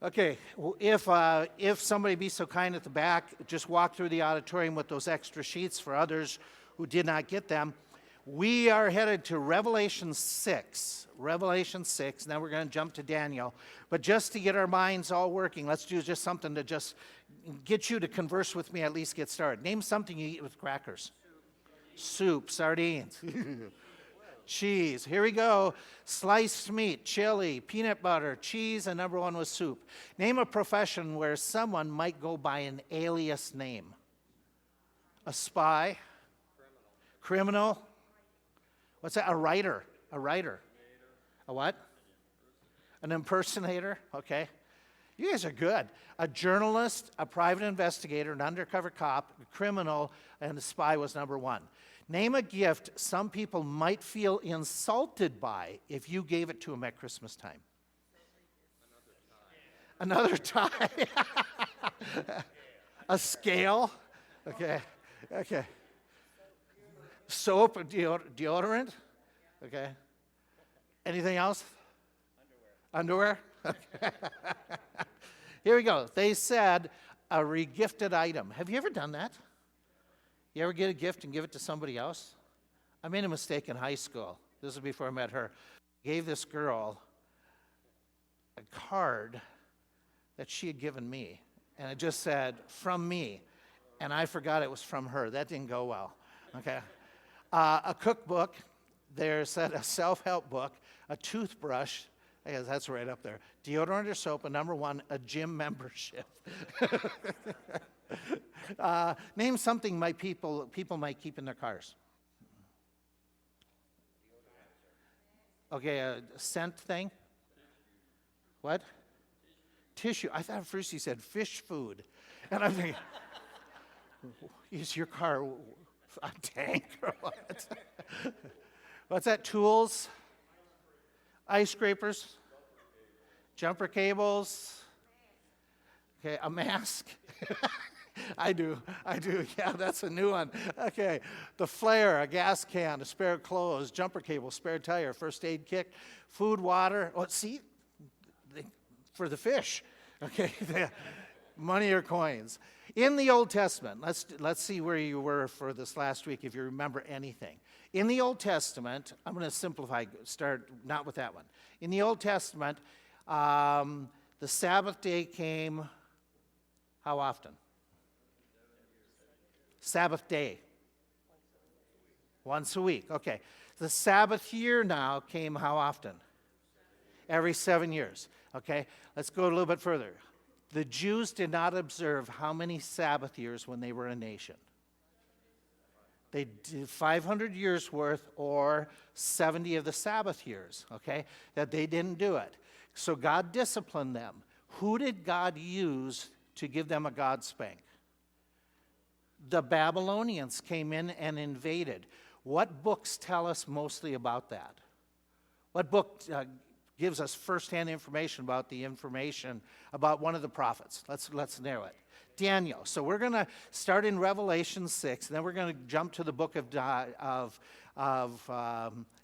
Okay, well, if somebody be so kind at the back, just walk through the auditorium with those extra sheets for others who did not get them. We are headed to Revelation 6. Revelation 6, now we're going to jump to Daniel. But just to get our minds all working, let's do just something to just get you to converse with me, at least get started. Name something you eat with crackers. Soup, sardines. Cheese. Here we go. Sliced meat, chili, peanut butter, cheese, and number one was soup. Name a profession where someone might go by an alias name. A spy. Criminal. What's that? A writer. A writer. A what? An impersonator. Okay. You guys are good. A journalist, a private investigator, an undercover cop, a criminal, and a spy was number one. Name a gift some people might feel insulted by if you gave it to them at Christmas time. Another tie. A scale. Okay. Okay. Soap, deodorant. Okay. Anything else? Underwear. Okay. Here we go. They said a regifted item. Have you ever done that? You ever get a gift and give it to somebody else? I made a mistake in high school. This was before I met her. I gave this girl a card that she had given me, and it just said, "From me," and I forgot it was from her. That didn't go well. Okay. A cookbook. There's a self-help book, a toothbrush. I guess that's right up there. Deodorant or soap, and number one, a gym membership. Name something people might keep in their cars. Okay, a scent thing. What? Tissue. I thought at first you said fish food. And I'm thinking, is your car a tank or what? What's that? Tools? Ice scrapers? Jumper cables? Okay, a mask? I do. Yeah, that's a new one. Okay, the flare, a gas can, a spare clothes, jumper cable, spare tire, first aid kit, food, water. Oh, see, for the fish. Okay, money or coins. In the Old Testament, let's see where you were for this last week if you remember anything. In the Old Testament, I'm going to simplify, start not with that one. In the Old Testament, the Sabbath day came how often? Sabbath day. Once a week. Okay. The Sabbath year now came how often? Every 7 years. Okay. Let's go a little bit further. The Jews did not observe how many Sabbath years when they were a nation? They did 500 years worth or 70 of the Sabbath years. Okay. That they didn't do it. So God disciplined them. Who did God use to give them a God spank? The Babylonians came in and invaded. What books tell us mostly about that? What book gives us firsthand information about about one of the prophets? Let's narrow it. Daniel. So we're going to start in Revelation 6, and then we're going to jump to the book of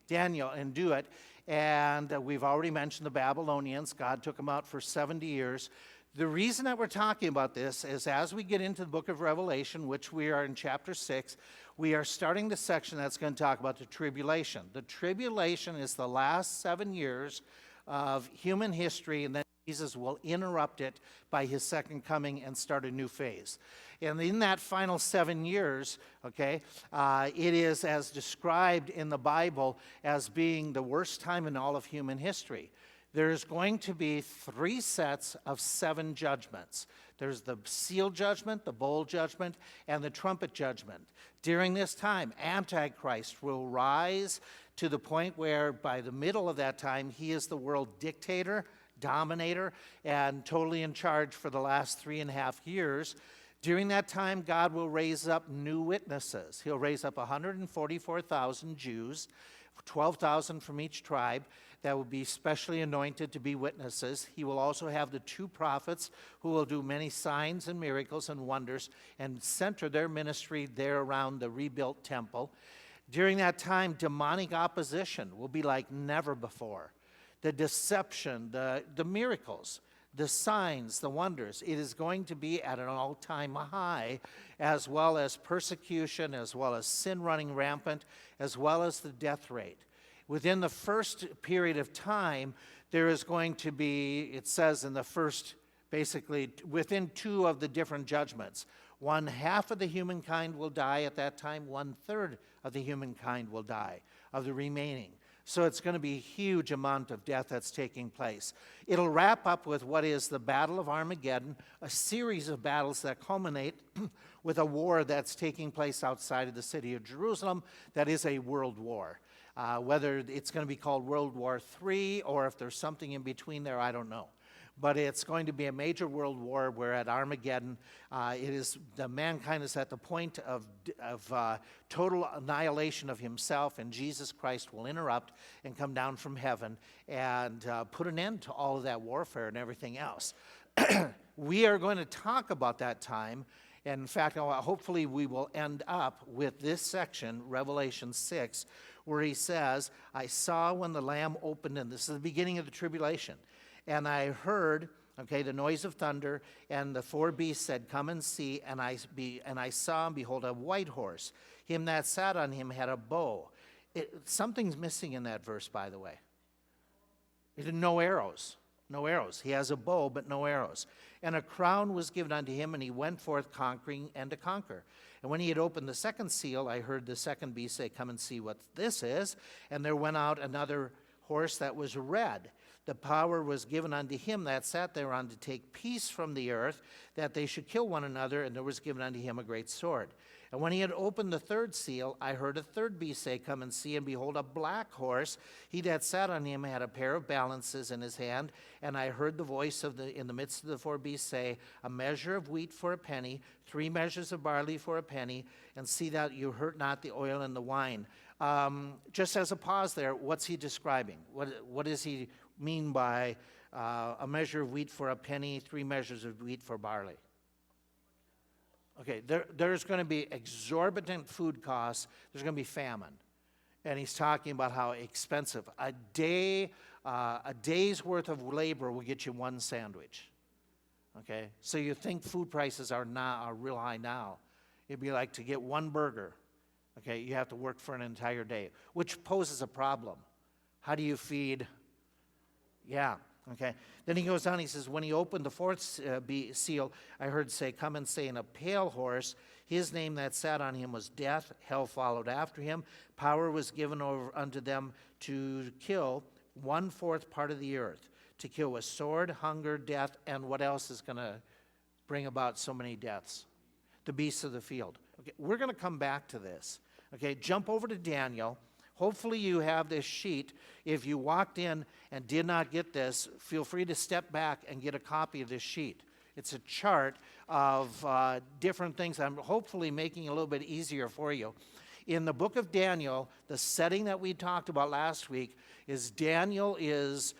Daniel and do it. And we've already mentioned the Babylonians. God took them out for 70 years. The reason that we're talking about this is as we get into the book of Revelation, which we are in chapter 6, we are starting the section that's going to talk about the tribulation. The tribulation is the last 7 years of human history, and then Jesus will interrupt it by his second coming and start a new phase. And in that final 7 years, okay, it is as described in the Bible as being the worst time in all of human history. There's going to be 3 sets of 7 judgments. There's the seal judgment, the bowl judgment, and the trumpet judgment. During this time, Antichrist will rise to the point where by the middle of that time, he is the world dictator, dominator, and totally in charge for the last 3.5 years. During that time, God will raise up new witnesses. He'll raise up 144,000 Jews, 12,000 from each tribe, that will be specially anointed to be witnesses. He will also have the 2 prophets who will do many signs and miracles and wonders and center their ministry there around the rebuilt temple. During that time, demonic opposition will be like never before. The deception, the miracles, the signs, the wonders. It is going to be at an all-time high, as well as persecution, as well as sin running rampant, as well as the death rate. Within the first period of time, there is going to be, it says in the first, basically, within two of the different judgments, 1/2 of the humankind will die at that time, 1/3 of the humankind will die, of the remaining. So it's going to be a huge amount of death that's taking place. It'll wrap up with what is the Battle of Armageddon, a series of battles that culminate with a war that's taking place outside of the city of Jerusalem that is a world war. Whether it's going to be called World War III or if there's something in between there, I don't know. But it's going to be a major world war where at Armageddon, mankind is at the point of total annihilation of himself, and Jesus Christ will interrupt and come down from heaven and put an end to all of that warfare and everything else. We are going to talk about that time. And in fact, hopefully we will end up with this section, Revelation 6, where he says, I saw when the Lamb opened, and this is the beginning of the tribulation, and I heard, the noise of thunder, and the 4 beasts said, come and see, and I saw, and behold, a white horse. Him that sat on him had a bow. Something's missing in that verse, by the way. No arrows. No arrows. He has a bow, but no arrows. And a crown was given unto him, and he went forth conquering and to conquer. And when he had opened the second seal, I heard the second beast say, come and see what this is. And there went out another horse that was red. The power was given unto him that sat thereon to take peace from the earth, that they should kill one another, and there was given unto him a great sword. And when he had opened the third seal, I heard a third beast say, come and see, and behold, a black horse. He that sat on him had a pair of balances in his hand, and I heard the voice in the midst of the 4 beasts say, a measure of wheat for a penny, 3 measures of barley for a penny, and see that you hurt not the oil and the wine. Just as a pause there, what's he describing? What does he mean by a measure of wheat for a penny, 3 measures of wheat for barley? Okay, there's going to be exorbitant food costs. There's going to be famine. And he's talking about how expensive. A day's worth of labor will get you 1 sandwich. Okay, so you think food prices are real high now. It'd be like to get 1 burger. Okay, you have to work for an entire day, which poses a problem. How do you feed? Yeah, okay. Then he goes on, he says, when he opened the 4th seal, I heard say, come and say, in a pale horse, his name that sat on him was Death, hell followed after him. Power was given over unto them to kill 1/4 part of the earth, to kill with sword, hunger, death, and what else is going to bring about so many deaths? The beasts of the field. Okay, we're going to come back to this. Okay, jump over to Daniel. Hopefully you have this sheet. If you walked in and did not get this, feel free to step back and get a copy of this sheet. It's a chart of different things I'm hopefully making a little bit easier for you. In the book of Daniel, the setting that we talked about last week is Daniel has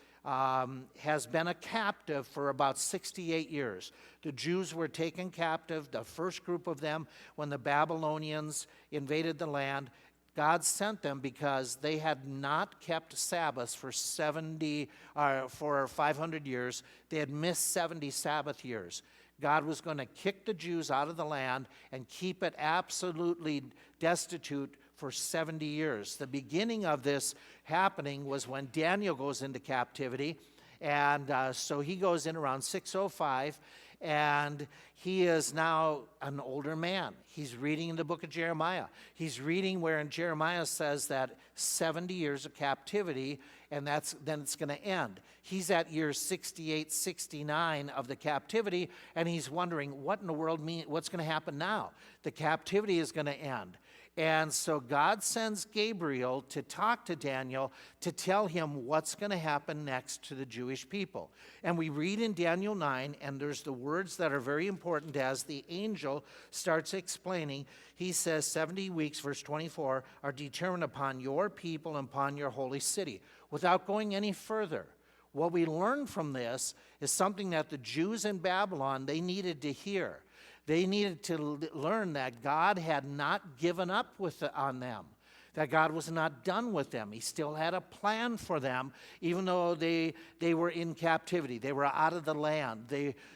been a captive for about 68 years. The Jews were taken captive, the first group of them, when the Babylonians invaded the land. God sent them because they had not kept Sabbaths for 500 years. They had missed 70 Sabbath years. God was going to kick the Jews out of the land and keep it absolutely destitute for 70 years. The beginning of this happening was when Daniel goes into captivity, and so he goes in around 605, and he is now an older man. He's reading in the book of Jeremiah. He's reading where in Jeremiah says that 70 years of captivity, and then it's going to end. He's at year 68, 69 of the captivity, and he's wondering, what in the world what's going to happen now? The captivity is going to end. And so God sends Gabriel to talk to Daniel to tell him what's going to happen next to the Jewish people. And we read in Daniel 9, and there's the words that are very important as the angel starts explaining. He says, 70 weeks, verse 24, are determined upon your people and upon your holy city. Without going any further, what we learn from this is something that the Jews in Babylon, they needed to hear. They needed to learn that God had not given up on them, that God was not done with them. He still had a plan for them, even though they were in captivity. They were out of the land.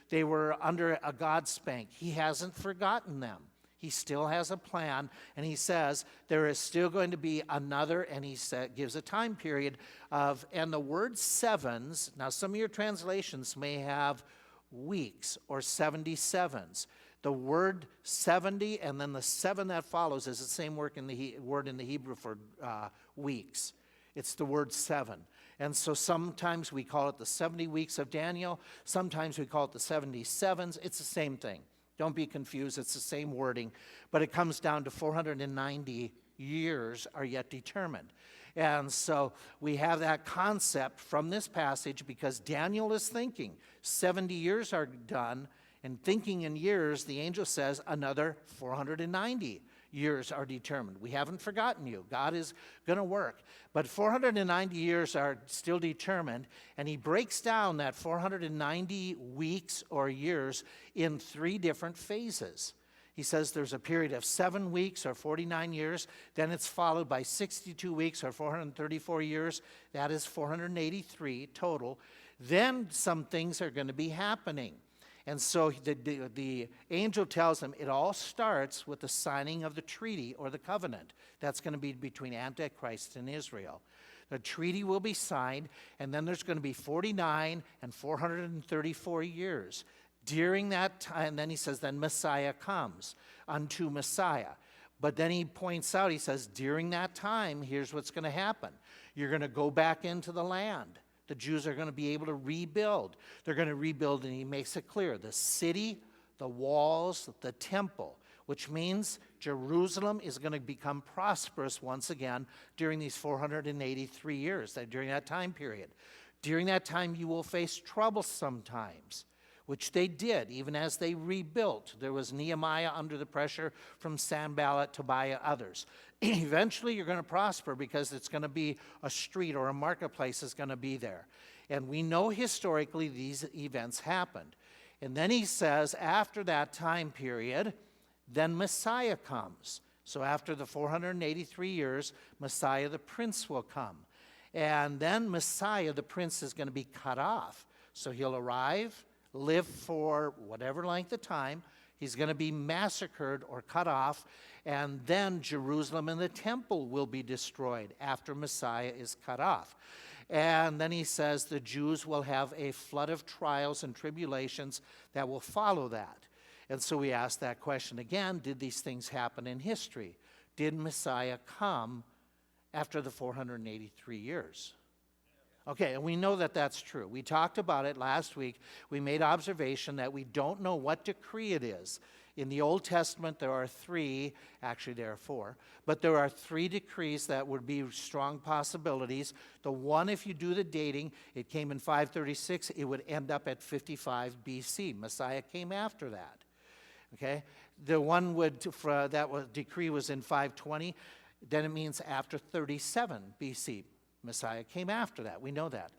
They were under a God spank. He hasn't forgotten them. He still has a plan, and he says there is still going to be another, and he gives a time period of, and the word sevens, now some of your translations may have weeks or 77s. The word 70 and then the 7 that follows is the same word in the Hebrew for weeks. It's the word 7. And so sometimes we call it the 70 weeks of Daniel. Sometimes we call it the 77s. It's the same thing. Don't be confused. It's the same wording. But it comes down to 490 years are yet determined. And so we have that concept from this passage because Daniel is thinking 70 years are done. And thinking in years, the angel says another 490 years are determined. We haven't forgotten you. God is going to work. But 490 years are still determined, and he breaks down that 490 weeks or years in 3 different phases. He says there's a period of 7 weeks or 49 years. Then it's followed by 62 weeks or 434 years. That is 483 total. Then some things are going to be happening. And so the angel tells them it all starts with the signing of the treaty or the covenant. That's going to be between Antichrist and Israel. The treaty will be signed, and then there's going to be 49 and 434 years. During that time, then he says, then Messiah comes unto Messiah. But then he points out, he says, during that time, here's what's going to happen. You're going to go back into the land. The Jews are going to be able to rebuild. They're going to rebuild, and he makes it clear, the city, the walls, the temple, which means Jerusalem is going to become prosperous once again during these 483 years, during that time period. During that time, you will face trouble sometimes, which they did, even as they rebuilt. There was Nehemiah under the pressure from Sanballat, Tobiah, others. Eventually, you're going to prosper because it's going to be a street or a marketplace is going to be there. And we know historically these events happened. And then he says, after that time period, then Messiah comes. So after the 483 years, Messiah the Prince will come. And then Messiah the Prince is going to be cut off. So he'll arrive, live for whatever length of time. He's going to be massacred or cut off, and then Jerusalem and the temple will be destroyed after Messiah is cut off. And then he says the Jews will have a flood of trials and tribulations that will follow that. And so we ask that question again, did these things happen in history? Did Messiah come after the 483 years? Okay, and we know that that's true. We talked about it last week. We made observation that we don't know what decree it is. In the Old Testament, there are 3, actually there are 4, but there are 3 decrees that would be strong possibilities. The one, if you do the dating, it came in 536, it would end up at 55 BC. Messiah came after that. Okay? The one decree was in 520, then it means after 37 BC. Messiah came after that. We know that.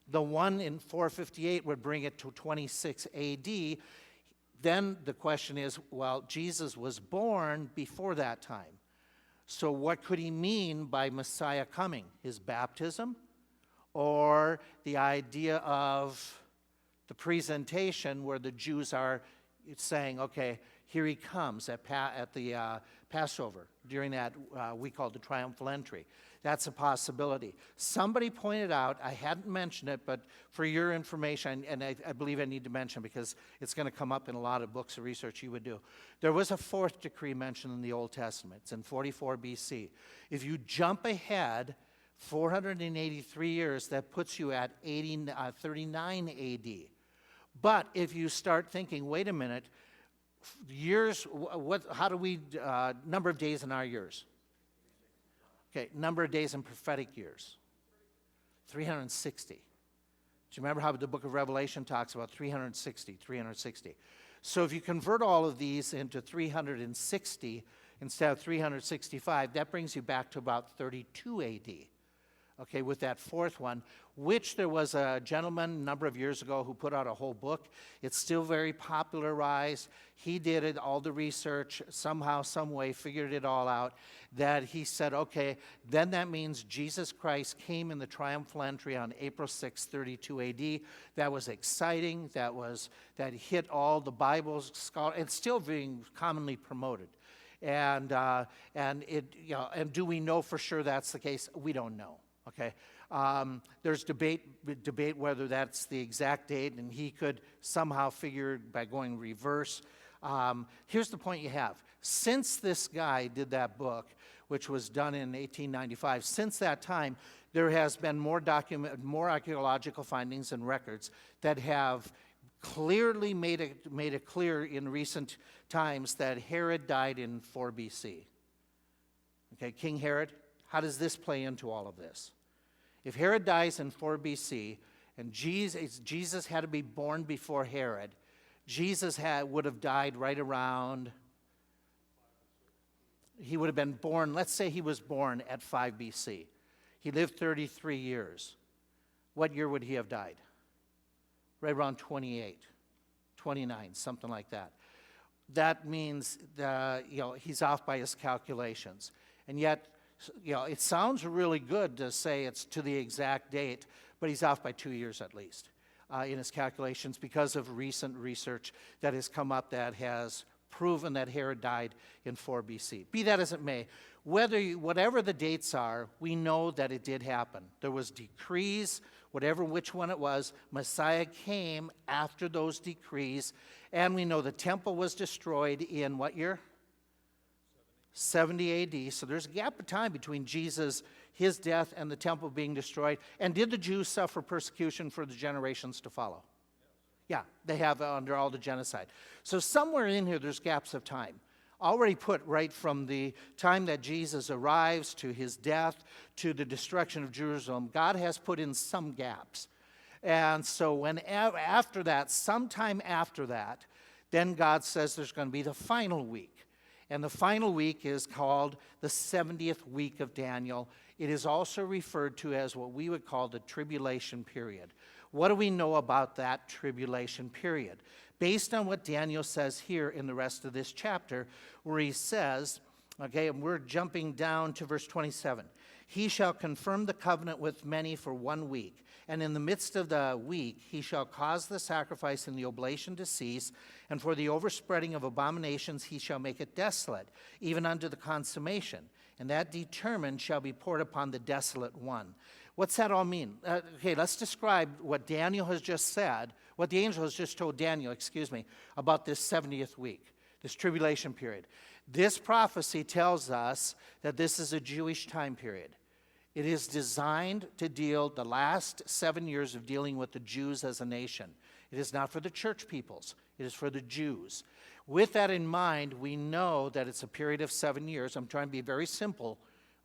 The one in 458 would bring it to 26 AD. Then the question is, well, Jesus was born before that time. So what could he mean by Messiah coming? His baptism? Or the idea of the presentation where the Jews are saying, okay, here he comes at the Passover during that we call the triumphal entry. That's a possibility. Somebody pointed out, I hadn't mentioned it, but for your information, and I believe I need to mention because it's going to come up in a lot of books of research you would do. There was a 4th decree mentioned in the Old Testament. It's in 44 BC. If you jump ahead 483 years, that puts you at 39 AD. But if you start thinking, wait a minute, years, how do we, number of days in our years? Okay, number of days in prophetic years. 360. Do you remember how the book of Revelation talks about 360? So if you convert all of these into 360 instead of 365, that brings you back to about 32 AD. okay, with that fourth one, which there was a gentleman a number of years ago who put out a whole book. It's still very popularized. He did it, all the research, somehow, some way, figured it all out, that he said, okay, then that means Jesus Christ came in the triumphal entry on April 6, 32 AD. That was exciting. That hit all the Bible scholars. It's still being commonly promoted. And do we know for sure that's the case? We don't know. Okay, there's debate whether that's the exact date, and he could somehow figure by going reverse. Here's the point you have. Since this guy did that book, which was done in 1895, since that time, there has been more archaeological findings and records that have clearly made it clear in recent times that Herod died in 4 BC. Okay, King Herod. How does this play into all of this? If Herod dies in 4 BC and Jesus had to be born before Herod, Jesus would have died right around, he would have been born, let's say he was born at 5 BC. He lived 33 years. What year would he have died? Right around 28, 29, something like that. That means he's off by his calculations. And yet, it sounds really good to say it's to the exact date, but he's off by 2 years at least in his calculations because of recent research that has come up that has proven that Herod died in 4 BC. Be that as it may, whatever the dates are, we know that it did happen. There was decrees, which one it was. Messiah came after those decrees, and we know the temple was destroyed in what year? 70 AD. So there's a gap of time between Jesus, his death, and the temple being destroyed. And did the Jews suffer persecution for the generations to follow? Yeah, they have under all the genocide. So somewhere in here, there's gaps of time. Already put right from the time that Jesus arrives to his death to the destruction of Jerusalem, God has put in some gaps. And so after that, sometime after that, then God says there's going to be the final week. And the final week is called the 70th week of Daniel. It is also referred to as what we would call the tribulation period. What do we know about that tribulation period? Based on what Daniel says here in the rest of this chapter, where he says, okay, and we're jumping down to verse 27. He shall confirm the covenant with many for 1 week, and in the midst of the week he shall cause the sacrifice and the oblation to cease, and for the overspreading of abominations he shall make it desolate, even unto the consummation, and that determined shall be poured upon the desolate one. What's that all mean? Okay, let's describe what Daniel has just said, what the angel has just told Daniel, about this 70th week, this tribulation period. This prophecy tells us that this is a Jewish time period. It is designed to deal the last 7 years of dealing with the Jews as a nation. It is not for the church peoples. It is for the Jews. With that in mind, we know that it's a period of 7 years. I'm trying to be very simple,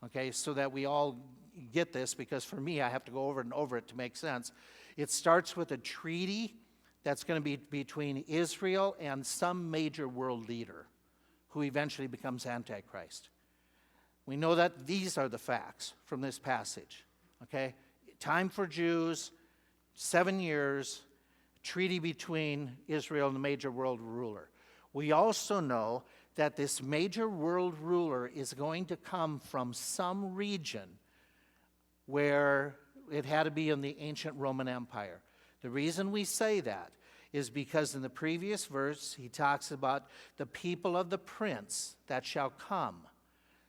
okay, so that we all get this, because for me, I have to go over and over it to make sense. It starts with a treaty that's going to be between Israel and some major world leader who eventually becomes Antichrist. We know that these are the facts from this passage, okay? Time for Jews, 7 years, treaty between Israel and the major world ruler. We also know that this major world ruler is going to come from some region where it had to be in the ancient Roman Empire. The reason we say that is because in the previous verse, he talks about the people of the prince that shall come.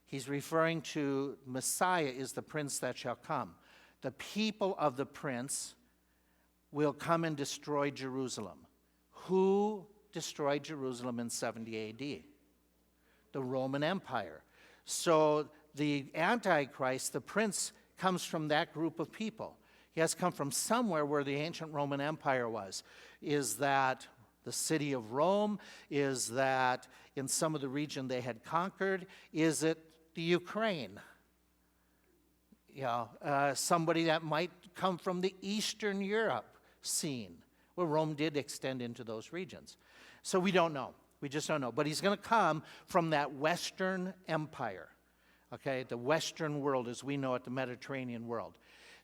He's referring to Messiah is the prince that shall come. The people of the prince will come and destroy Jerusalem. Who destroyed Jerusalem in 70 AD? The Roman Empire. So the Antichrist, the prince, comes from that group of people. He has come from somewhere where the ancient Roman Empire was. Is that the city of Rome? Is that in some of the region they had conquered? Is it the Ukraine? Somebody that might come from the Eastern Europe scene, where Rome did extend into those regions. So we don't know. We just don't know. But he's going to come from that Western Empire, okay, the Western world as we know it, the Mediterranean world.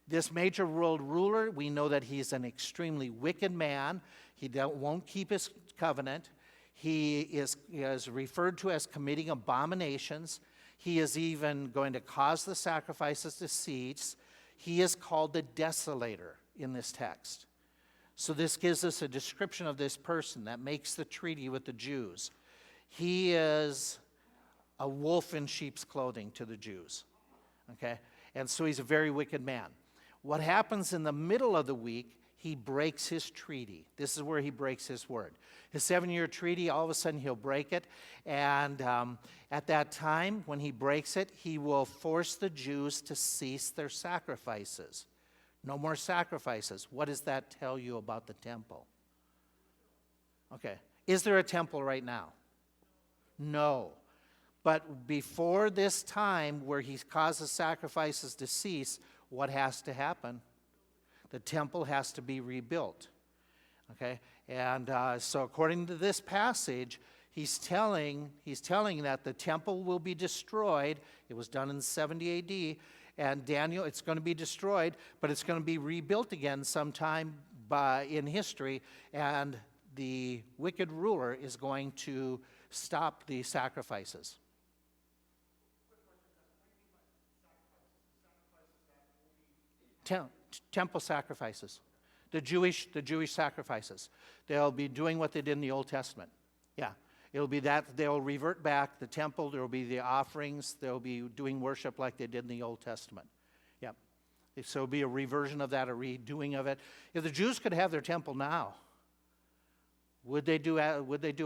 This major world ruler, we know that he's an extremely wicked man. He won't keep his covenant. He is referred to as committing abominations. He is even going to cause the sacrifices to cease. He is called the desolator in this text. So this gives us a description of this person that makes the treaty with the Jews. He is a wolf in sheep's clothing to the Jews. Okay? And so he's a very wicked man. What happens in the middle of the week, he breaks his treaty. This is where he breaks his word. His 7-year treaty, all of a sudden he'll break it. And at that time, when he breaks it, he will force the Jews to cease their sacrifices. No more sacrifices. What does that tell you about the temple? Okay. Is there a temple right now? No. But before this time where he causes sacrifices to cease, what has to happen? The temple has to be rebuilt. Okay? And so according to this passage, he's telling that the temple will be destroyed. It was done in 70 A.D., and Daniel, it's going to be destroyed, but it's going to be rebuilt again sometime in history, and the wicked ruler is going to stop the sacrifices. Temple sacrifices, the Jewish sacrifices. They'll be doing what they did in the Old Testament. Yeah, it'll be that they'll revert back the temple. There will be the offerings. They'll be doing worship like they did in the Old Testament. Yeah, so it'll be a reversion of that, a redoing of it. If the Jews could have their temple now, would they do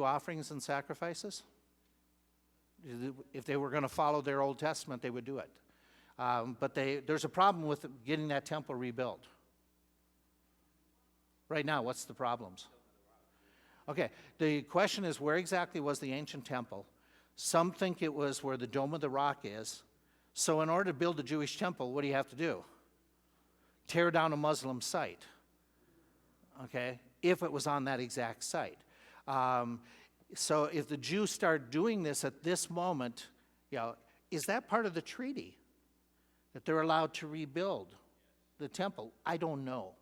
offerings and sacrifices? If they were going to follow their Old Testament, they would do it. But there's a problem with getting that temple rebuilt. Right now, what's the problems? Okay, the question is, where exactly was the ancient temple? Some think it was where the Dome of the Rock is. So in order to build the Jewish temple, what do you have to do? Tear down a Muslim site. Okay, if it was on that exact site. So if the Jews start doing this at this moment, is that part of the treaty? That they're allowed to rebuild the temple? I don't know.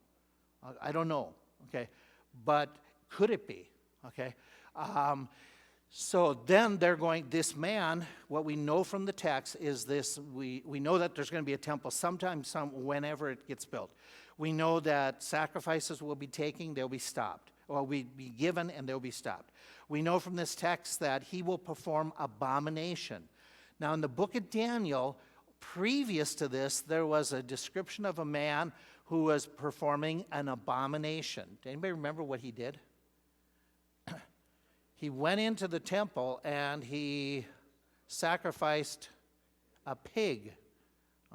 Okay, but could it be? Okay, so then they're going, this man, what we know from the text is this, we know that there's going to be a temple sometime, whenever it gets built. We know that sacrifices will be taken, they'll be stopped, or will be given and they'll be stopped. We know from this text that he will perform abomination. Now in the book of Daniel, previous to this, there was a description of a man who was performing an abomination. Does anybody remember what he did? He went into the temple and he sacrificed a pig.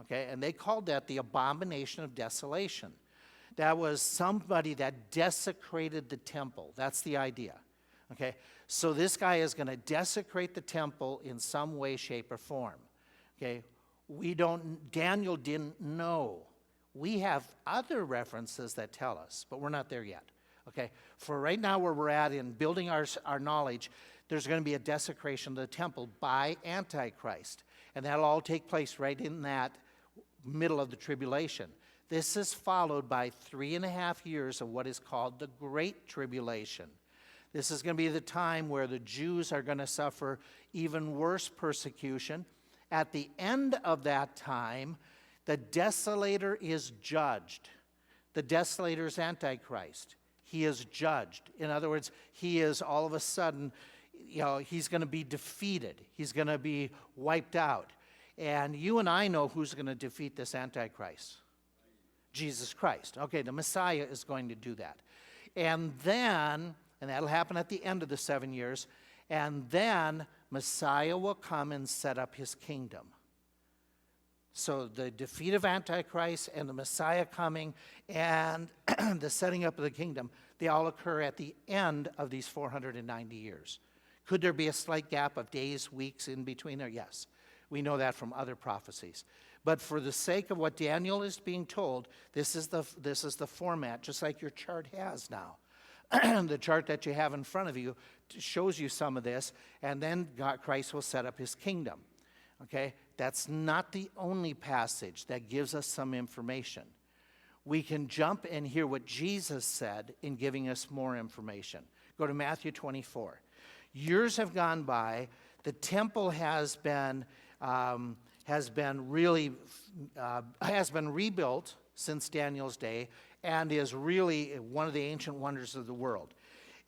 Okay, and they called that the abomination of desolation. That was somebody that desecrated the temple. That's the idea. Okay, so this guy is going to desecrate the temple in some way, shape, or form. Okay, Daniel didn't know. We have other references that tell us, but we're not there yet. Okay, for right now where we're at in building our knowledge, there's going to be a desecration of the temple by Antichrist. And that'll all take place right in that middle of the tribulation. This is followed by 3.5 years of what is called the Great Tribulation. This is going to be the time where the Jews are going to suffer even worse persecution. At the end of that time, the desolator is judged. The desolator is Antichrist. He is judged. In other words, he is all of a sudden, he's going to be defeated. He's going to be wiped out. And you and I know who's going to defeat this Antichrist. Jesus Christ. Okay, the Messiah is going to do that. And that'll happen at the end of the 7 years, and then Messiah will come and set up his kingdom. So the defeat of Antichrist and the Messiah coming and the setting up of the kingdom, they all occur at the end of these 490 years. Could there be a slight gap of days, weeks in between there? Yes. We know that from other prophecies. But for the sake of what Daniel is being told, this is the format, just like your chart has now. The chart that you have in front of you shows you some of this, and then Christ will set up his kingdom. Okay? That's not the only passage that gives us some information. we can jump and hear what Jesus said in giving us more information. Go to Matthew 24. Years have gone by. The temple has been rebuilt since Daniel's day and is really one of the ancient wonders of the world.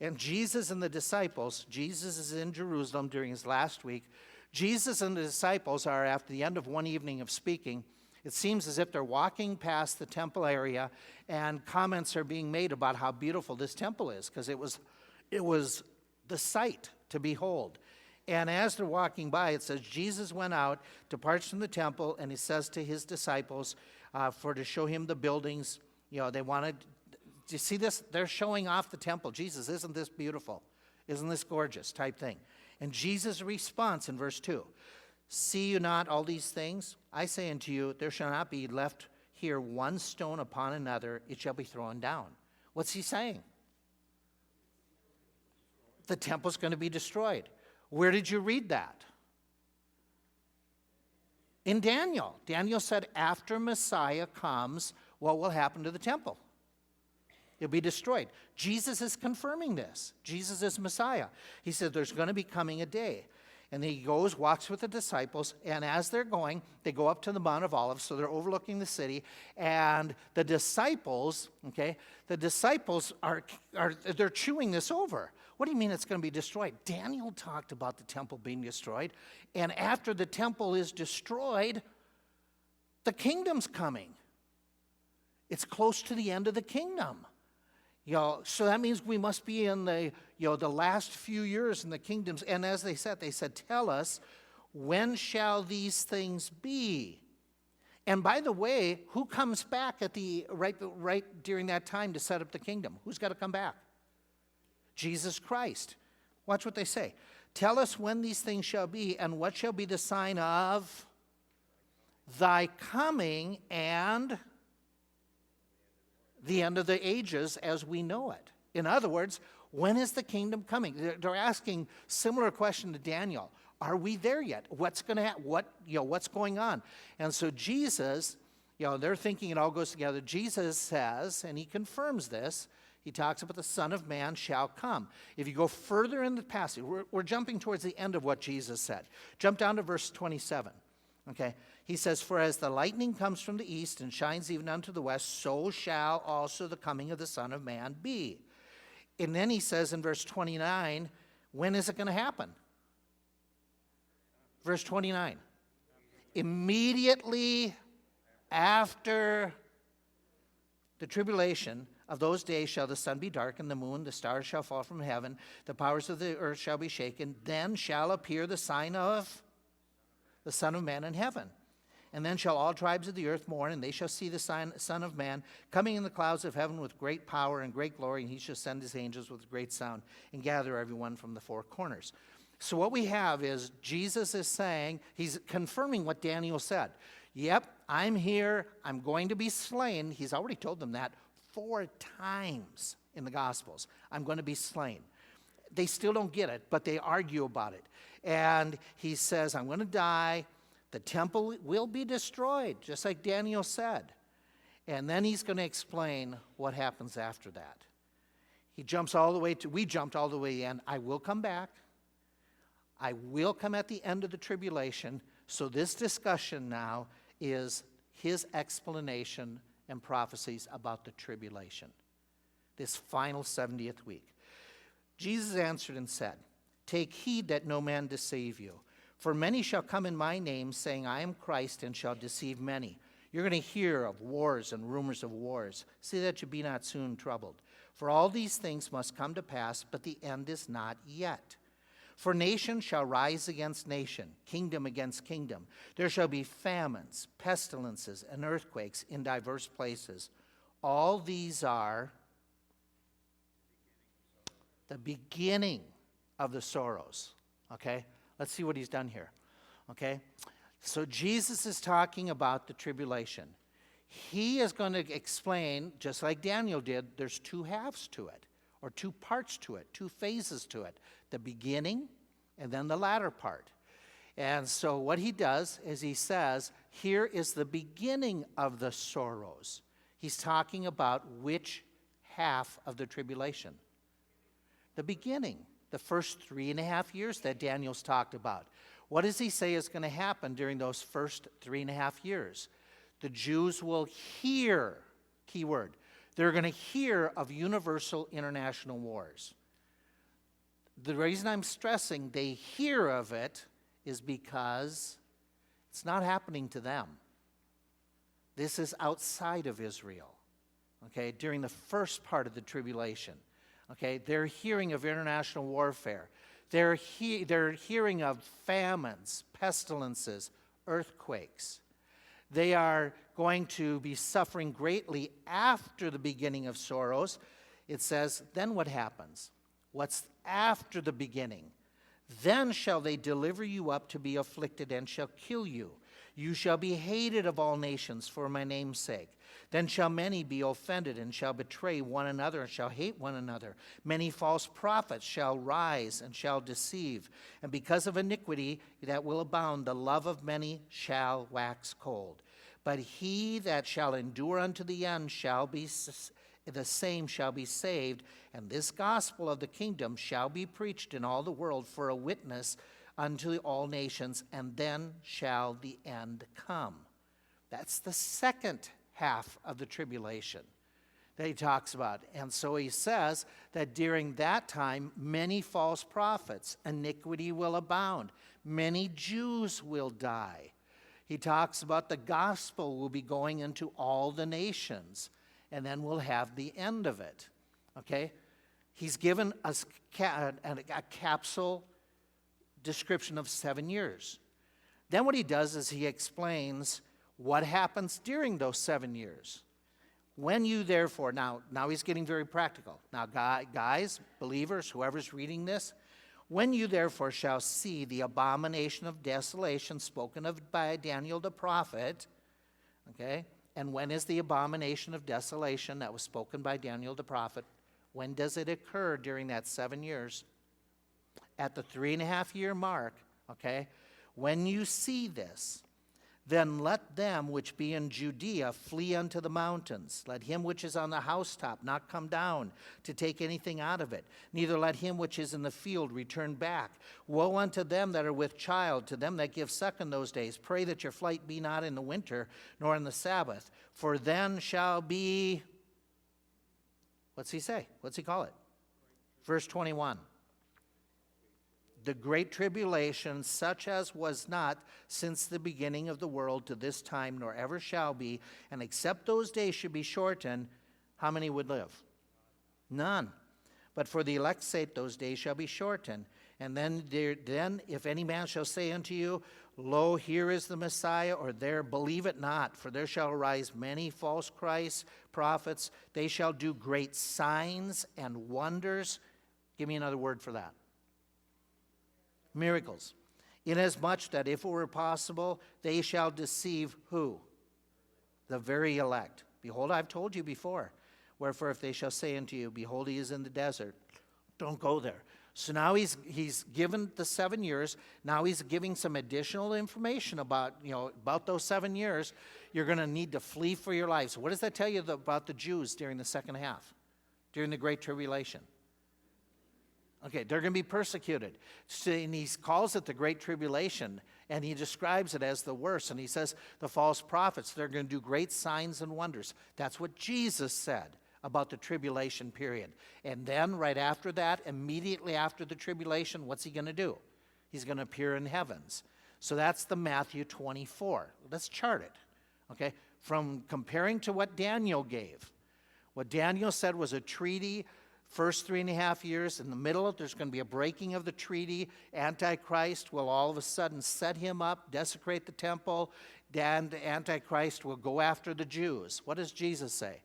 And Jesus and the disciples, Jesus is in Jerusalem during his last week. Jesus and the disciples are, after the end of one evening of speaking, it seems as if they're walking past the temple area and comments are being made about how beautiful this temple is, because it was the sight to behold. And as they're walking by, it says, Jesus went out, departs from the temple, and he says to his disciples, to show him the buildings. They wanted, do you see this? They're showing off the temple. Jesus, isn't this beautiful? Isn't this gorgeous? Type thing. And Jesus' response in verse 2, see you not all these things? I say unto you, there shall not be left here one stone upon another, it shall be thrown down. What's he saying? The temple's going to be destroyed. Where did you read that? In Daniel. Daniel said after Messiah comes, what will happen to the temple? It'll be destroyed. Jesus is confirming this. Jesus is Messiah. He said there's going to be coming a day. And he goes, walks with the disciples, and as they're going, they go up to the Mount of Olives, so they're overlooking the city, and the disciples they're chewing this over. What do you mean it's going to be destroyed? Daniel talked about the temple being destroyed, and after the temple is destroyed, the kingdom's coming. It's close to the end of the kingdom. So that means we must be in the last few years in the kingdoms. And as they said, tell us, when shall these things be? And by the way, who comes back at the right during that time to set up the kingdom? Who's got to come back? Jesus Christ. Watch what they say. Tell us when these things shall be, and what shall be the sign of thy coming and the end of the ages as we know it. In other words, when is the kingdom coming? They're asking similar question to Daniel. Are we there yet? What's going to happen? What's going on? And so Jesus, they're thinking it all goes together. Jesus says, and he confirms this, he talks about the Son of Man shall come. If you go further in the passage, we're jumping towards the end of what Jesus said. Jump down to verse 27. Okay, he says, for as the lightning comes from the east and shines even unto the west, so shall also the coming of the Son of Man be. And then he says in verse 29, when is it going to happen? Verse 29. Immediately after the tribulation of those days shall the sun be darkened, the moon, the stars shall fall from heaven, the powers of the earth shall be shaken. Then shall appear the sign of the Son of Man in heaven. And then shall all tribes of the earth mourn, and they shall see the Son of Man coming in the clouds of heaven with great power and great glory, and he shall send his angels with a great sound and gather everyone from the four corners. So what we have is Jesus is saying, he's confirming what Daniel said. Yep, I'm here, I'm going to be slain. He's already told them that 4 times in the Gospels. I'm going to be slain. They still don't get it, but they argue about it. And he says, I'm going to die. The temple will be destroyed, just like Daniel said. And then he's going to explain what happens after that. We jumped all the way in. I will come back. I will come at the end of the tribulation. So this discussion now is his explanation and prophecies about the tribulation, this final 70th week. Jesus answered and said, take heed that no man deceive you. For many shall come in my name, saying, I am Christ, and shall deceive many. You're going to hear of wars and rumors of wars. See that you be not soon troubled. For all these things must come to pass, but the end is not yet. For nation shall rise against nation, kingdom against kingdom. There shall be famines, pestilences, and earthquakes in diverse places. All these are the beginning of the sorrows. Okay? Let's see what he's done here. Okay? So Jesus is talking about the tribulation. He is going to explain, just like Daniel did, there's 2 halves to it, or 2 parts to it, 2 phases to it. The beginning and then the latter part. And so what he does is he says, here is the beginning of the sorrows. He's talking about which half of the tribulation? The beginning, the first 3.5 years that Daniel's talked about. What does he say is going to happen during those first 3.5 years? The Jews will hear, key word, they're going to hear of universal international wars. The reason I'm stressing they hear of it is because it's not happening to them. This is outside of Israel, okay, during the first part of the tribulation. Okay, they're hearing of international warfare. They're hearing of famines, pestilences, earthquakes. They are going to be suffering greatly after the beginning of sorrows. It says, then what happens? What's after the beginning? Then shall they deliver you up to be afflicted and shall kill you. You shall be hated of all nations for my name's sake. Then shall many be offended and shall betray one another and shall hate one another. Many false prophets shall rise and shall deceive. And because of iniquity that will abound, the love of many shall wax cold. But he that shall endure unto the end shall be the same shall be saved. And this gospel of the kingdom shall be preached in all the world for a witness unto all nations, and then shall the end come. That's the second half of the tribulation that he talks about. And so he says that during that time, many false prophets, iniquity will abound. Many Jews will die. He talks about the gospel will be going into all the nations, and then we'll have the end of it. Okay? He's given us a capsule description of 7 years. Then what he does is he explains what happens during those 7 years. When you therefore, now he's getting very practical. Now guys, believers, whoever's reading this, when you therefore shall see the abomination of desolation spoken of by Daniel the prophet, okay, and when is the abomination of desolation that was spoken by Daniel the prophet? When does it occur during that 7 years? At the 3.5-year mark, okay, when you see this, then let them which be in Judea flee unto the mountains. Let him which is on the housetop not come down to take anything out of it. Neither let him which is in the field return back. Woe unto them that are with child, to them that give suck in those days. Pray that your flight be not in the winter, nor in the Sabbath. For then shall be, what's he say? What's he call it? Verse 21. The great tribulation, such as was not since the beginning of the world to this time, nor ever shall be, and except those days should be shortened, how many would live? None. But for the elect's sake, those days shall be shortened. And then if any man shall say unto you, Lo, here is the Messiah, or there, believe it not, for there shall arise many false Christs, prophets. They shall do great signs and wonders. Give me another word for that. Miracles. Inasmuch that if it were possible, they shall deceive who? The very elect. Behold, I've told you before. Wherefore, if they shall say unto you, Behold, he is in the desert, don't go there. So now he's given the 7 years. Now he's giving some additional information about those 7 years. You're going to need to flee for your lives. So what does that tell you about the Jews during the second half, during the Great Tribulation? Okay, they're going to be persecuted. And he calls it the Great Tribulation, and he describes it as the worst. And he says the false prophets, they're going to do great signs and wonders. That's what Jesus said about the tribulation period. And then right after that, immediately after the tribulation, what's he going to do? He's going to appear in heavens. So that's the Matthew 24. Let's chart it, okay? From comparing to what Daniel gave. What Daniel said was a treaty. First 3.5 years, in the middle, there's going to be a breaking of the treaty. Antichrist will all of a sudden set him up, desecrate the temple, and the Antichrist will go after the Jews. What does Jesus say?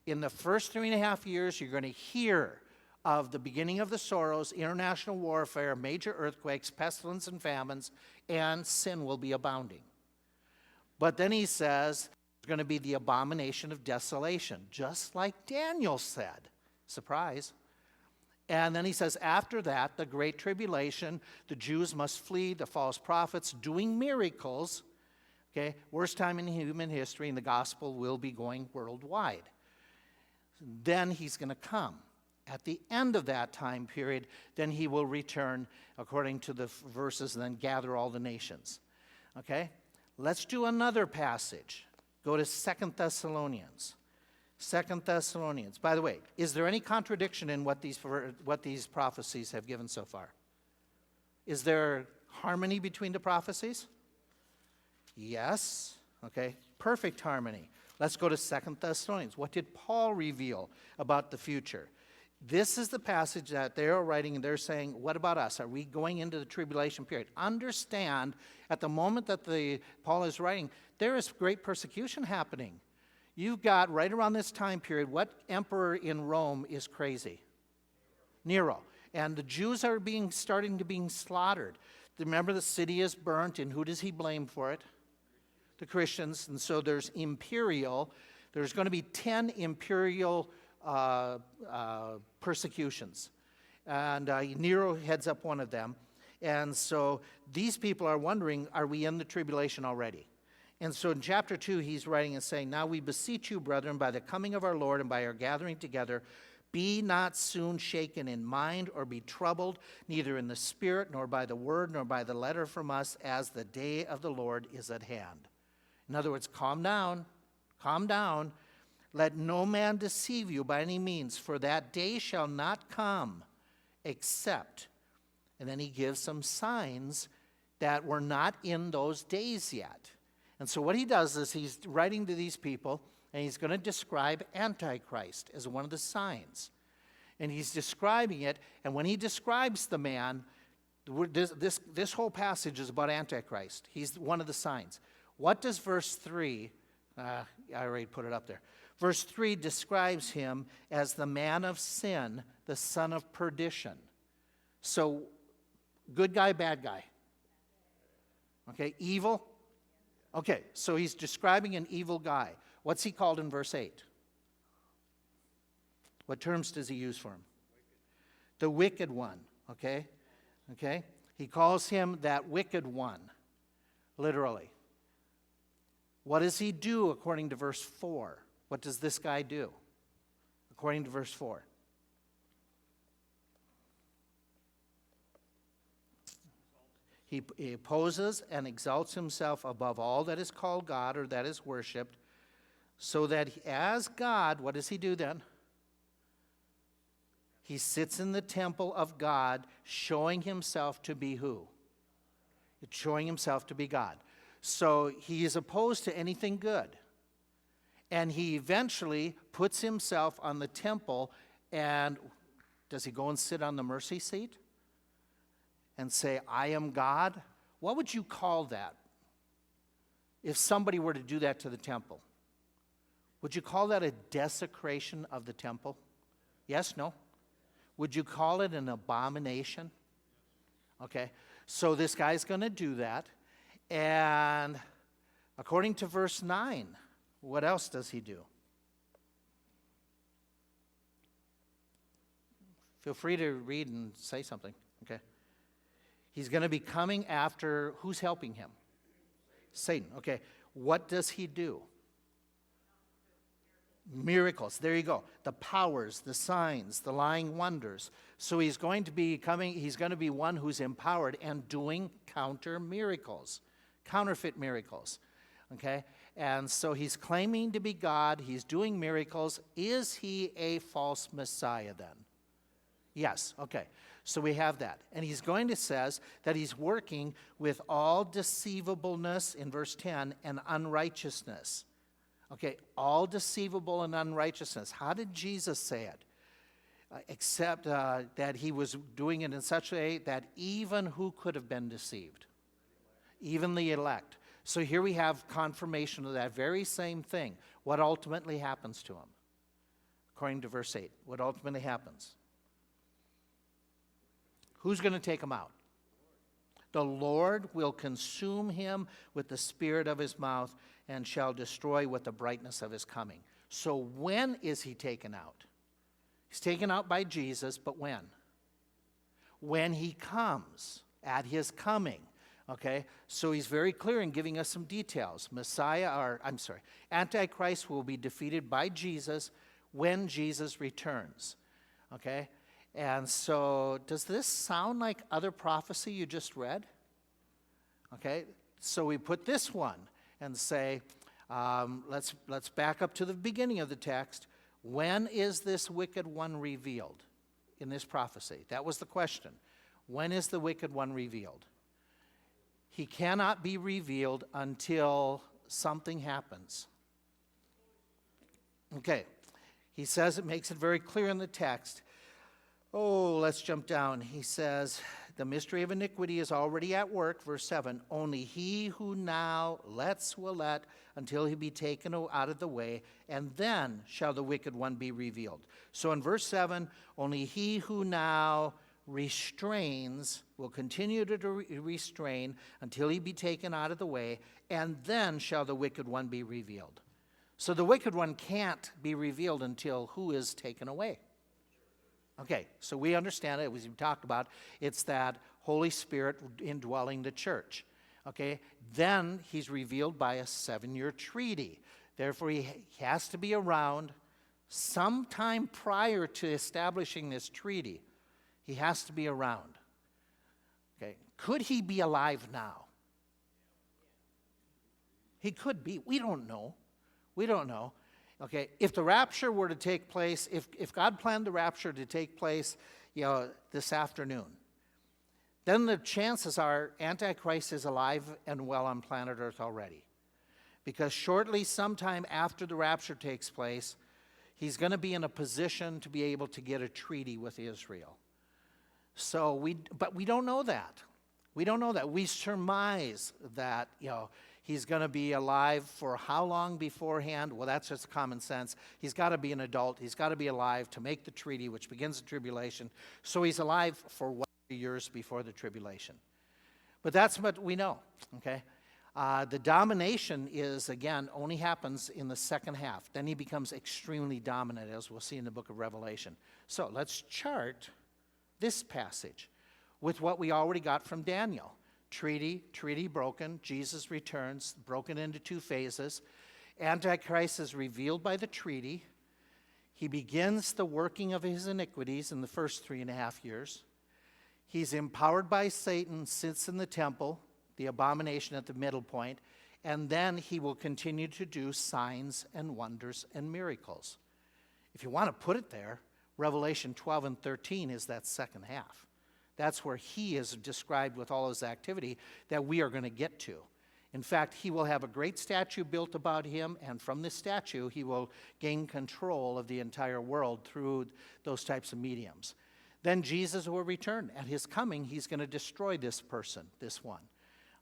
In the first 3.5 years, you're going to hear of the beginning of the sorrows, international warfare, major earthquakes, pestilence and famines, and sin will be abounding. But then he says, there's going to be the abomination of desolation, just like Daniel said. Surprise. And then he says, after that, the great tribulation, the Jews must flee, the false prophets doing miracles. Okay? Worst time in human history, and the gospel will be going worldwide. Then he's going to come. At the end of that time period, then he will return, according to the verses, and then gather all the nations. Okay? Let's do another passage. Go to 2 Thessalonians. 2 Thessalonians. By the way, is there any contradiction in what these prophecies have given so far? Is there harmony between the prophecies? Yes. Okay. Perfect harmony. Let's go to 2 Thessalonians. What did Paul reveal about the future? This is the passage that they're writing, and they're saying, what about us? Are we going into the tribulation period? Understand, at the moment that Paul is writing, there is great persecution happening. You've got, right around this time period, what emperor in Rome is crazy? Nero. And the Jews are starting to be slaughtered. Remember, the city is burnt, and who does he blame for it? The Christians. And so there's going to be 10 imperial persecutions. And Nero heads up one of them. And so these people are wondering, are we in the tribulation already? And so in chapter 2, he's writing and saying, now we beseech you, brethren, by the coming of our Lord and by our gathering together, be not soon shaken in mind or be troubled, neither in the spirit, nor by the word, nor by the letter from us, as the day of the Lord is at hand. In other words, calm down, calm down. Let no man deceive you by any means, for that day shall not come except, and then he gives some signs that were not in those days yet. And so what he does is he's writing to these people, and he's going to describe Antichrist as one of the signs. And he's describing it, and when he describes the man, this whole passage is about Antichrist. He's one of the signs. What does verse 3, I already put it up there. Verse 3 describes him as the man of sin, the son of perdition. So, good guy, bad guy. Okay, evil. Okay, so he's describing an evil guy. What's he called in verse 8? What terms does he use for him? The wicked one, okay? Okay? He calls him that wicked one, literally. What does he do according to verse 4? What does this guy do according to verse 4? He opposes and exalts himself above all that is called God or that is worshipped, so that as God, what does he do then? He sits in the temple of God, showing himself to be who? It's showing himself to be God. So he is opposed to anything good. And he eventually puts himself on the temple, and does he go and sit on the mercy seat and say, I am God? What would you call that if somebody were to do that to the temple? Would you call that a desecration of the temple? Yes, no? Would you call it an abomination? Okay, so this guy's going to do that. And according to verse 9, what else does he do? Feel free to read and say something, okay? He's going to be coming after, who's helping him? Satan, okay. What does he do? Miracles, there you go. The powers, the signs, the lying wonders. So he's going to be one who's empowered and doing counter miracles, counterfeit miracles, okay? And so he's claiming to be God, he's doing miracles. Is he a false Messiah then? Yes, okay. So we have that. And he's going to says that he's working with all deceivableness in verse 10 and unrighteousness. Okay, all deceivable and unrighteousness. How did Jesus say it? Except that he was doing it in such a way that even who could have been deceived? Even the elect. So here we have confirmation of that very same thing. What ultimately happens to him? According to verse 8, what ultimately happens? Who's going to take him out? The Lord will consume him with the spirit of his mouth and shall destroy with the brightness of his coming. So when is he taken out? He's taken out by Jesus, but when? When he comes, at his coming. Okay, so he's very clear in giving us some details. Antichrist will be defeated by Jesus when Jesus returns. Okay, and so does this sound like other prophecy you just read? Okay, so we put this one and say, let's back up to the beginning of the text. When is this wicked one revealed in this prophecy? That was the question. When is the wicked one revealed? He cannot be revealed until something happens. Okay, he says, it makes it very clear in the text. Oh, let's jump down. He says, the mystery of iniquity is already at work, verse 7. Only he who now will let until he be taken out of the way, and then shall the wicked one be revealed. So in verse 7, only he who now restrains will continue to restrain until he be taken out of the way, and then shall the wicked one be revealed. So the wicked one can't be revealed until who is taken away? Okay, so we understand it, as we talked about, it's that Holy Spirit indwelling the church. Okay, then he's revealed by a 7-year treaty. Therefore, he has to be around sometime prior to establishing this treaty. He has to be around. Okay, could he be alive now? He could be. We don't know. We don't know. Okay, if the rapture were to take place, if God planned the rapture to take place, this afternoon, then the chances are Antichrist is alive and well on planet Earth already. Because shortly, sometime after the rapture takes place, he's going to be in a position to be able to get a treaty with Israel. But we don't know that. We don't know that. We surmise that, he's going to be alive for how long beforehand? Well, that's just common sense. He's got to be an adult. He's got to be alive to make the treaty, which begins the tribulation. So he's alive for 1 years before the tribulation. But that's what we know, okay? The domination only happens in the second half. Then he becomes extremely dominant, as we'll see in the book of Revelation. So let's chart this passage with what we already got from Daniel. Treaty broken. Jesus returns, broken into 2 phases. Antichrist is revealed by the treaty. He begins the working of his iniquities in the first 3.5 years. He's empowered by Satan, sits in the temple, the abomination at the middle point, and then he will continue to do signs and wonders and miracles. If you want to put it there, Revelation 12 and 13 is that second half. That's where he is described with all his activity that we are going to get to. In fact, he will have a great statue built about him, and from this statue, he will gain control of the entire world through those types of mediums. Then Jesus will return. At his coming, he's going to destroy this person, this one.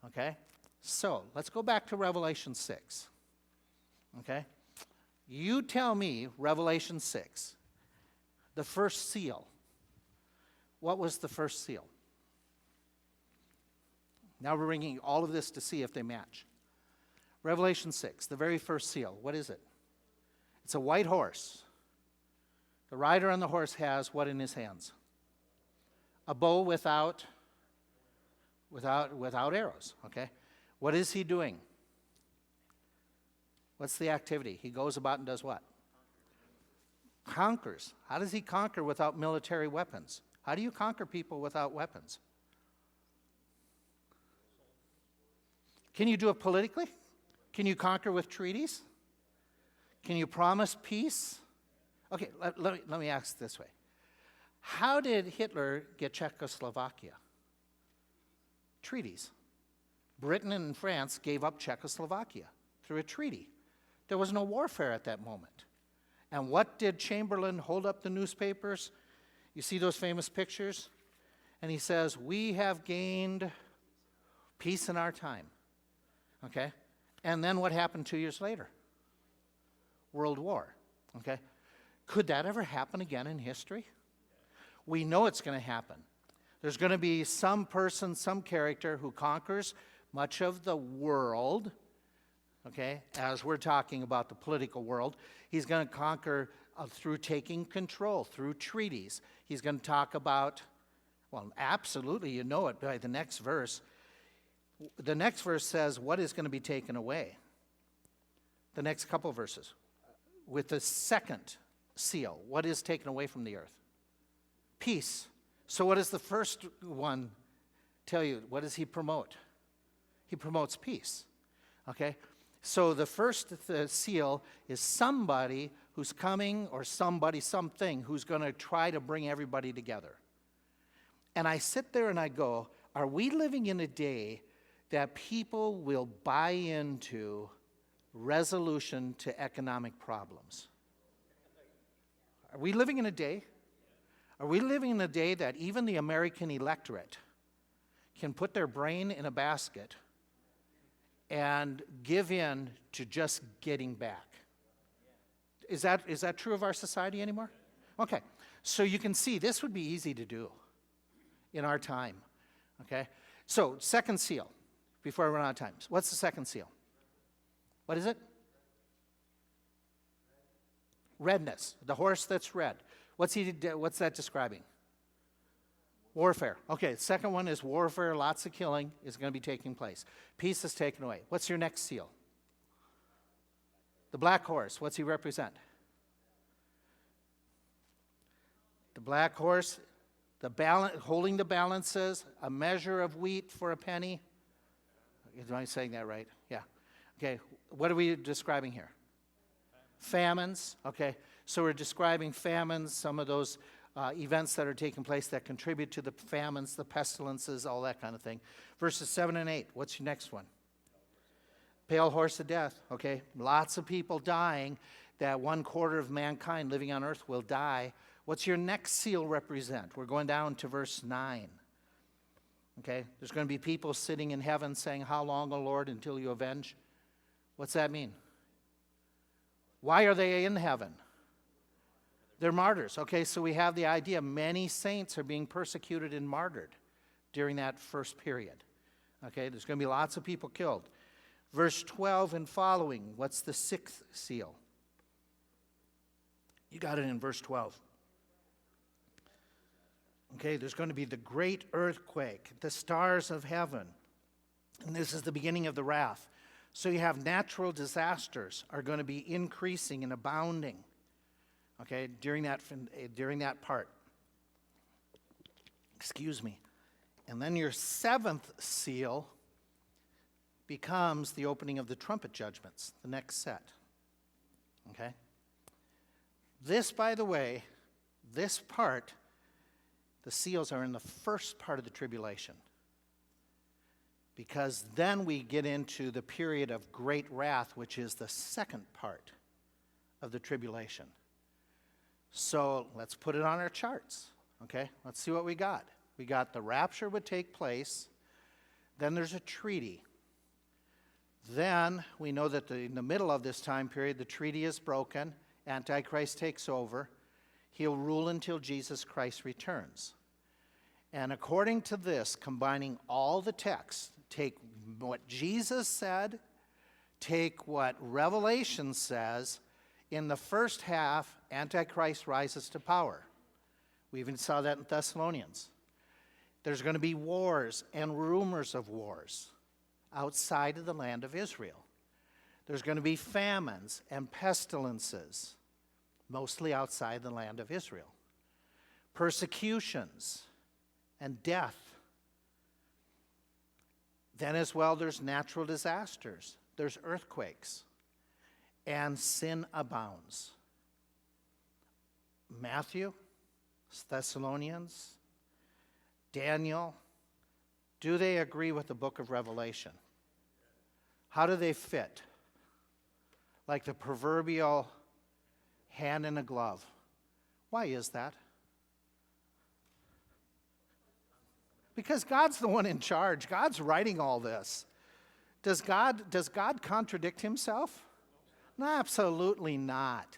Okay? So, let's go back to Revelation 6. Okay? You tell me, Revelation 6, the first seal. What was the first seal? Now we're bringing all of this to see if they match. Revelation 6, the very first seal. What is it? It's a white horse. The rider on the horse has what in his hands? A bow without arrows, okay? What is he doing? What's the activity? He goes about and does what? Conquers. How does he conquer without military weapons? How do you conquer people without weapons? Can you do it politically? Can you conquer with treaties? Can you promise peace? Okay, let me ask it this way. How did Hitler get Czechoslovakia? Treaties. Britain and France gave up Czechoslovakia through a treaty. There was no warfare at that moment. And what did Chamberlain hold up the newspapers? You see those famous pictures? And he says, we have gained peace in our time. Okay? And then what happened 2 years later? World War. Okay? Could that ever happen again in history? We know it's going to happen. There's going to be some person, some character who conquers much of the world, okay, as we're talking about the political world. He's going to conquer through taking control, through treaties. He's going to talk about, well, absolutely, you know it by the next verse. The next verse says, what is going to be taken away? The next couple verses. With the second seal, what is taken away from the earth? Peace. So what does the first one tell you? What does he promote? He promotes peace. Okay? So the first seal is somebody who's coming, or something who's going to try to bring everybody together. And I sit there and I go, are we living in a day that people will buy into resolution to economic problems? Are we living in a day? Are we living in a day that even the American electorate can put their brain in a basket and give in to just getting back? Is that true of our society anymore? Okay, so you can see this would be easy to do in our time. Okay, so second seal, before I run out of time. What's the second seal? What is it? Redness, the horse that's red. What's that describing? Warfare. Okay, the second one is warfare, lots of killing is going to be taking place. Peace is taken away. What's your next seal? The black horse, what's he represent? The black horse, holding the balances, a measure of wheat for a penny. Am I saying that right? Yeah. Okay, what are we describing here? Famines. Okay, so we're describing famines, some of those events that are taking place that contribute to the famines, the pestilences, all that kind of thing. Verses 7 and 8, what's your next one? Pale horse of death, okay? Lots of people dying, that 1/4 of mankind living on earth will die. What's your next seal represent? We're going down to verse 9. Okay? There's going to be people sitting in heaven saying, how long, O Lord, until you avenge? What's that mean? Why are they in heaven? They're martyrs. Okay, so we have the idea many saints are being persecuted and martyred during that first period. Okay, there's going to be lots of people killed. Verse 12 and following, what's the sixth seal? You got it in verse 12. Okay, there's going to be the great earthquake, the stars of heaven. And this is the beginning of the wrath. So you have natural disasters are going to be increasing and abounding. Okay, during that part. Excuse me. And then your seventh seal becomes the opening of the trumpet judgments, the next set. Okay? This, by the way, this part, the seals are in the first part of the tribulation. Because then we get into the period of great wrath, which is the second part of the tribulation. So let's put it on our charts, okay? Let's see what we got. We got the rapture would take place. Then there's a treaty. Then we know that in the middle of this time period, the treaty is broken. Antichrist takes over. He'll rule until Jesus Christ returns. And according to this, combining all the texts, take what Jesus said, take what Revelation says. In the first half, Antichrist rises to power. We even saw that in Thessalonians. There's going to be wars and rumors of wars outside of the land of Israel. There's going to be famines and pestilences, mostly outside the land of Israel. Persecutions and death. Then as well, there's natural disasters. There's earthquakes. And sin abounds. Matthew, Thessalonians, Daniel, do they agree with the book of Revelation? How do they fit? Like the proverbial hand in a glove. Why is that? Because God's the one in charge. God's writing all this. Does God contradict himself? No, absolutely not.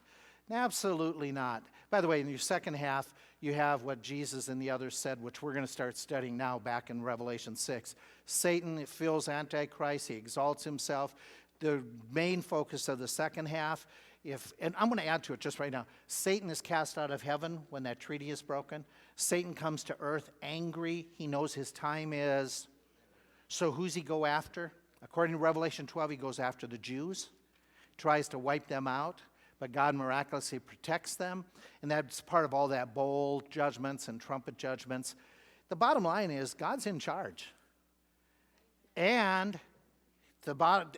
Absolutely not. By the way, in your second half, you have what Jesus and the others said, which we're going to start studying now back in Revelation 6. Satan fills Antichrist. He exalts himself. The main focus of the second half, and I'm going to add to it just right now, Satan is cast out of heaven when that treaty is broken. Satan comes to earth angry. He knows his time is So who's he go after? According to Revelation 12, he goes after the Jews, tries to wipe them out, but God miraculously protects them, and that's part of all that bowl judgments and trumpet judgments. The bottom line is God's in charge. And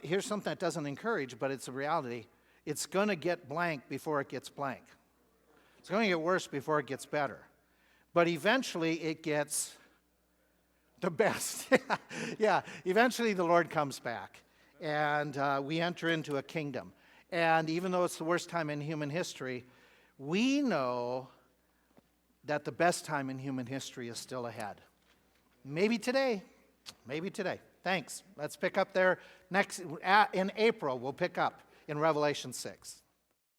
here's something that doesn't encourage, but it's a reality. It's going to get blank before it gets blank. It's going to get worse before it gets better. But eventually it gets the best. Yeah, eventually the Lord comes back, and we enter into a kingdom. And even though it's the worst time in human history, we know that the best time in human history is still ahead. Maybe today. Maybe today. Thanks. Let's pick up there in April. We'll pick up in Revelation 6.